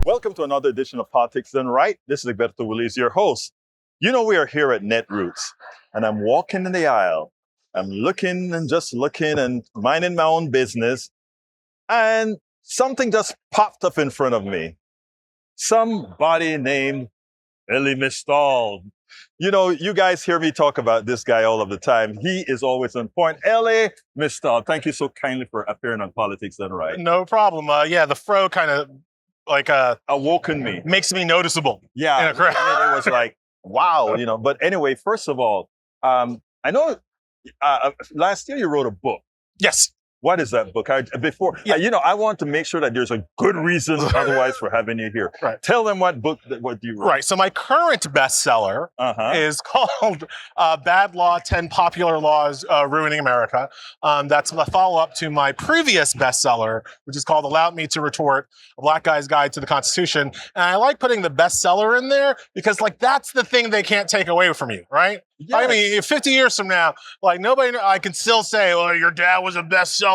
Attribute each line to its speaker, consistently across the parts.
Speaker 1: Welcome to another edition of Politics Done Right. This is Egberto, Willies, your host. You know, we are here at Netroots, and I'm walking in the aisle. I'm looking and just looking and minding my own business, and something just popped up in front of me. Somebody named Elie Mystal. You know, you guys hear me talk about this guy all of the time. He is always on point. Elie Mystal, thank you so kindly for appearing on Politics Done Right.
Speaker 2: No problem. The fro kind of
Speaker 1: Awoken me.
Speaker 2: makes me noticeable.
Speaker 1: Yeah,
Speaker 2: In a crowd.
Speaker 1: it was like, wow, you know. But anyway, first of all, I know last year you wrote a book.
Speaker 2: Yes.
Speaker 1: What is that book? I want to make sure that there's a good reason otherwise for having you here.
Speaker 2: Right.
Speaker 1: Tell them what you wrote.
Speaker 2: Right. So my current bestseller is called Bad Law, 10 Popular Laws Ruining America. That's the follow-up to my previous bestseller, which is called Allow Me to Retort, A Black Guy's Guide to the Constitution. And I like putting the bestseller in there because, that's the thing they can't take away from you, right?
Speaker 1: Yes.
Speaker 2: I mean, 50 years from now, I can still say, well, your dad was a bestseller,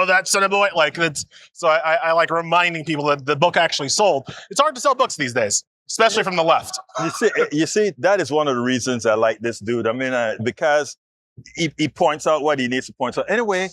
Speaker 2: that son of a boy. So I like reminding people that the book actually sold. It's hard to sell books these days, especially from the left.
Speaker 1: You see, that is one of the reasons I like this dude. I mean, because he points out what he needs to point out. Anyway,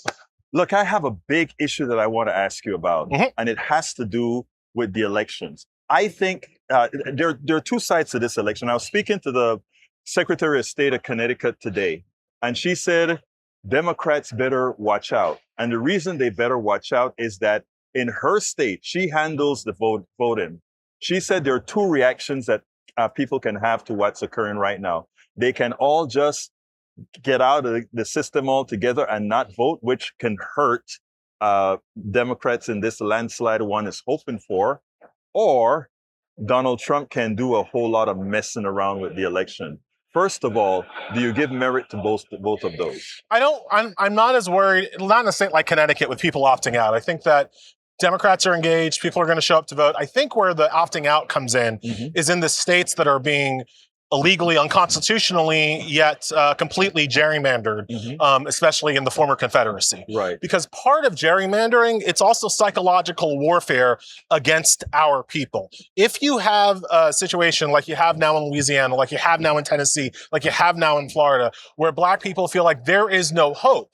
Speaker 1: look, I have a big issue that I want to ask you about, and it has to do with the elections. I think there are two sides to this election. I was speaking to the Secretary of State of Connecticut today, and she said Democrats better watch out. And the reason they better watch out is that in her state, she handles the voting. She said there are two reactions that people can have to what's occurring right now. They can all just get out of the system altogether and not vote, which can hurt Democrats in this landslide one is hoping for, or Donald Trump can do a whole lot of messing around with the election. First of all, do you give merit to both of those?
Speaker 2: I'm not as worried, not in a state like Connecticut with people opting out. I think that Democrats are engaged. People are going to show up to vote. I think where the opting out comes in is in the states that are being illegally, unconstitutionally, yet completely gerrymandered, especially in the former Confederacy.
Speaker 1: Right.
Speaker 2: Because part of gerrymandering, it's also psychological warfare against our people. If you have a situation like you have now in Louisiana, like you have now in Tennessee, like you have now in Florida, where Black people feel like there is no hope,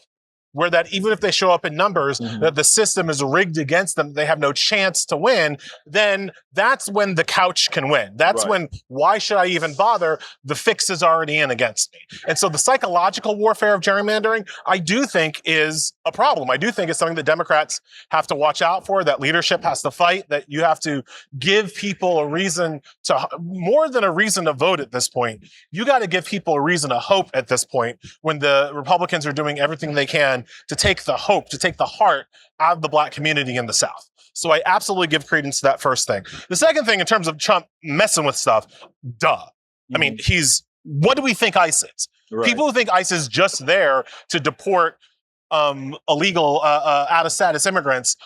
Speaker 2: where that even if they show up in numbers, that the system is rigged against them, they have no chance to win, then that's when the couch can win. That's when, why should I even bother? The fix is already in against me. And so the psychological warfare of gerrymandering, I do think is a problem. I do think it's something that Democrats have to watch out for, that leadership has to fight, that you have to give people a reason to, more than a reason to vote at this point, you got to give people a reason to hope at this point when the Republicans are doing everything they can to take the hope, to take the heart out of the Black community in the South. So I absolutely give credence to that first thing. The second thing, in terms of Trump messing with stuff, I mean, what do we think ICE is?
Speaker 1: Right.
Speaker 2: People who think ICE is just there to deport illegal, out-of-status immigrants,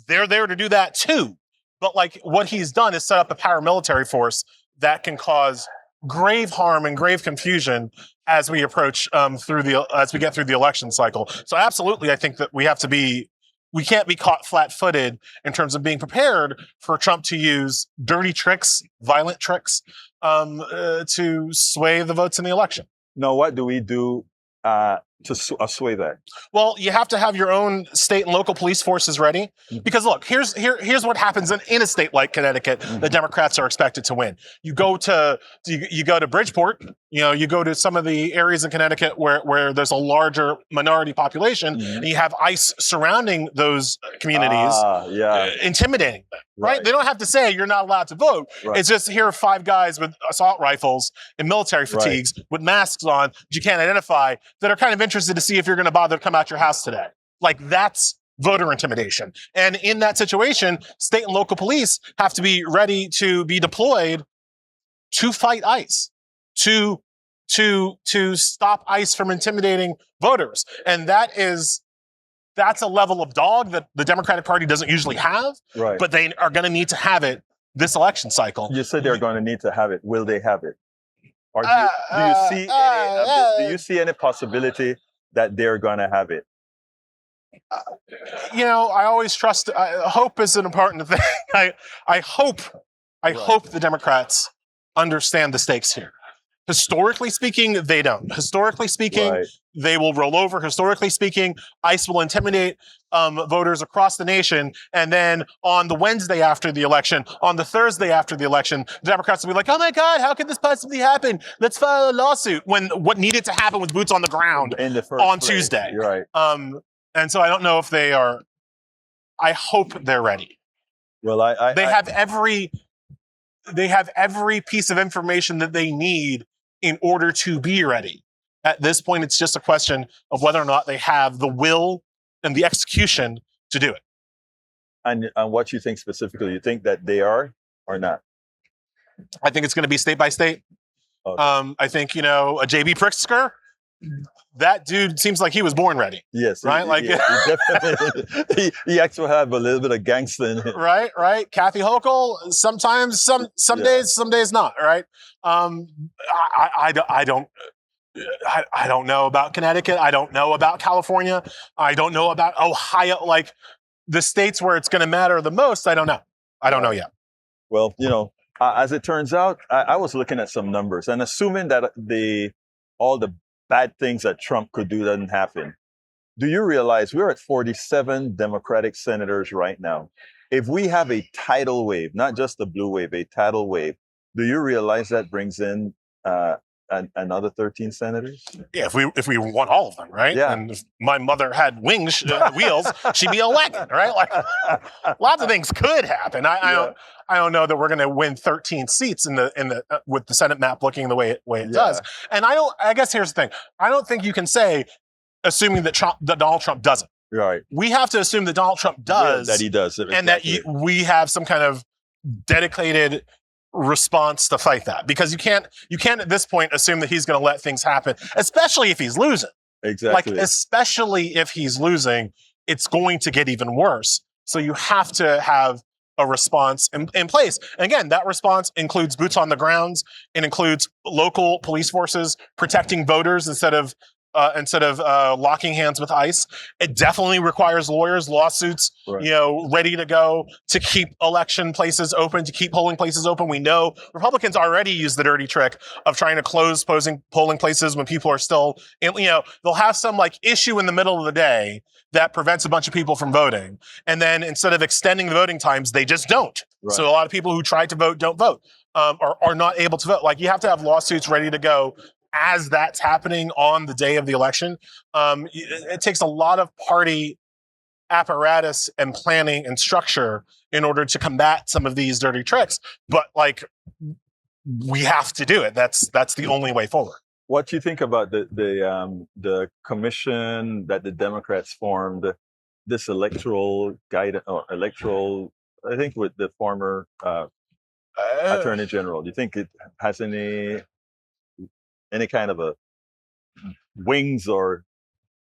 Speaker 2: they're there to do that too. But what he's done is set up a paramilitary force that can cause grave harm and grave confusion as we approach as we get through the election cycle. So absolutely, I think that we can't be caught flat-footed in terms of being prepared for Trump to use dirty tricks, violent tricks, to sway the votes in the election.
Speaker 1: Now, what do we do to sway that?
Speaker 2: Well, you have to have your own state and local police forces ready. Because look, here's what happens in a state like Connecticut. The Democrats are expected to win. You go to Bridgeport. You go to some of the areas in Connecticut where there's a larger minority population, and you have ICE surrounding those communities, intimidating them. Right? They don't have to say you're not allowed to vote. Right. It's just here are 5 guys with assault rifles and military fatigues with masks on that you can't identify that are kind of interested to see if you're going to bother to come out your house today. That's voter intimidation. And in that situation, state and local police have to be ready to be deployed to fight ICE, to stop ICE from intimidating voters. And that's a level of dog that the Democratic Party doesn't usually have, but they are going to need to have it this election cycle.
Speaker 1: You said they're going to need to have it. Will they have it? Or do you see any possibility that they're going to have it?
Speaker 2: I always trust. Hope is an important thing. I hope the Democrats understand the stakes here. Historically speaking, they don't. Historically speaking, they will roll over. Historically speaking, ICE will intimidate voters across the nation. And then on the Wednesday after the election, on the Thursday after the election, the Democrats will be like, oh my God, how could this possibly happen? Let's file a lawsuit. When what needed to happen was boots on the ground on Tuesday.
Speaker 1: You're right.
Speaker 2: And so I don't know if they are. I hope they're ready.
Speaker 1: Well,
Speaker 2: they have every piece of information that they need in order to be ready. At this point, it's just a question of whether or not they have the will and the execution to do it.
Speaker 1: And what you think specifically? You think that they are or not?
Speaker 2: I think it's going to be state by state. Okay. I think, a J.B. Pritzker, that dude seems like he was born ready.
Speaker 1: Yes.
Speaker 2: Right?
Speaker 1: He definitely, he actually have a little bit of gangster in him.
Speaker 2: Right. Kathy Hochul, sometimes, some days not, right? I don't know about Connecticut. I don't know about California. I don't know about Ohio. Like the states where it's going to matter the most, I don't know. I don't know yet.
Speaker 1: Well, as it turns out, I was looking at some numbers and assuming that all the bad things that Trump could do doesn't happen. Do you realize we're at 47 Democratic senators right now? If we have a tidal wave, not just a blue wave, a tidal wave, do you realize that brings in another 13 senators?
Speaker 2: Yeah, if we want all of them, right?
Speaker 1: Yeah.
Speaker 2: And if my mother had wheels, she'd be elected, right? Like lots of things could happen. I don't know that we're going to win 13 seats in the with the Senate map looking the way it does. And I guess here's the thing. I don't think you can say, assuming that Donald Trump doesn't.
Speaker 1: Right.
Speaker 2: We have to assume that Donald Trump does.
Speaker 1: Yeah, that he does.
Speaker 2: And that we have some kind of dedicated response to fight that, because you can't at this point assume that he's going to let things happen, especially if he's losing.
Speaker 1: Exactly.
Speaker 2: Like especially if he's losing, it's going to get even worse. So you have to have a response in place. And again, that response includes boots on the grounds. It includes local police forces protecting voters instead of locking hands with ICE. It definitely requires lawyers, lawsuits, ready to go to keep election places open, to keep polling places open. We know Republicans already use the dirty trick of trying to close polling places when people are still, they'll have some issue in the middle of the day that prevents a bunch of people from voting. And then instead of extending the voting times, they just don't. Right. So a lot of people who tried to vote don't vote, or are not able to vote. You have to have lawsuits ready to go as that's happening on the day of the election. It takes a lot of party apparatus and planning and structure in order to combat some of these dirty tricks. But we have to do it. That's the only way forward.
Speaker 1: What do you think about the commission that the Democrats formed, this electoral guidance or electoral, I think with the former Attorney General? Do you think it has any kind of a wings or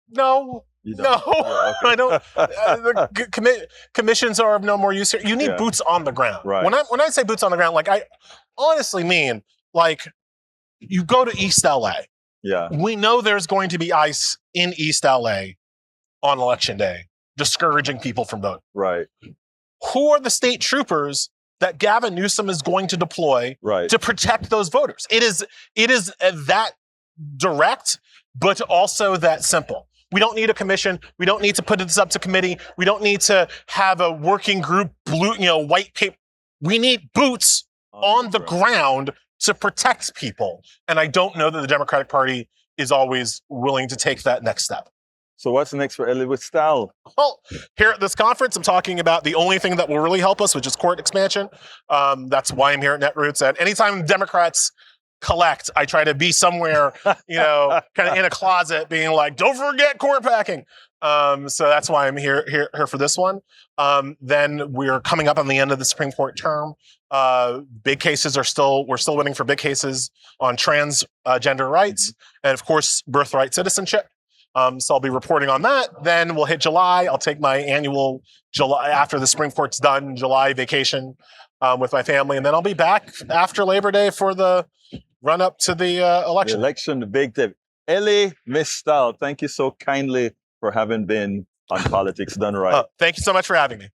Speaker 2: no?
Speaker 1: Oh, okay.
Speaker 2: I don't. The commissions are of no more use here. You need boots on the ground.
Speaker 1: Right.
Speaker 2: When I say boots on the ground, I honestly mean you go to East LA.
Speaker 1: Yeah.
Speaker 2: We know there's going to be ICE in East LA on election day, discouraging people from voting.
Speaker 1: Right.
Speaker 2: Who are the state troopers that Gavin Newsom is going to deploy to protect those voters? It is that direct, but also that simple. We don't need a commission. We don't need to put this up to committee. We don't need to have a working group, white paper. We need boots on the ground to protect people. And I don't know that the Democratic Party is always willing to take that next step.
Speaker 1: So what's next for Elie Mystal?
Speaker 2: Well, here at this conference, I'm talking about the only thing that will really help us, which is court expansion. That's why I'm here at Netroots. And anytime Democrats collect, I try to be somewhere, kind of in a closet being like, don't forget court packing. So that's why I'm here for this one. Then we're coming up on the end of the Supreme Court term. Big cases we're still waiting for big cases on transgender rights and of course, birthright citizenship. So I'll be reporting on that. Then we'll hit July. I'll take my annual July after the Supreme Court's done, July vacation with my family. And then I'll be back after Labor Day for the run up to the election.
Speaker 1: The big day. Elie Mystal, thank you so kindly for having been on politics done right.
Speaker 2: Thank you so much for having me.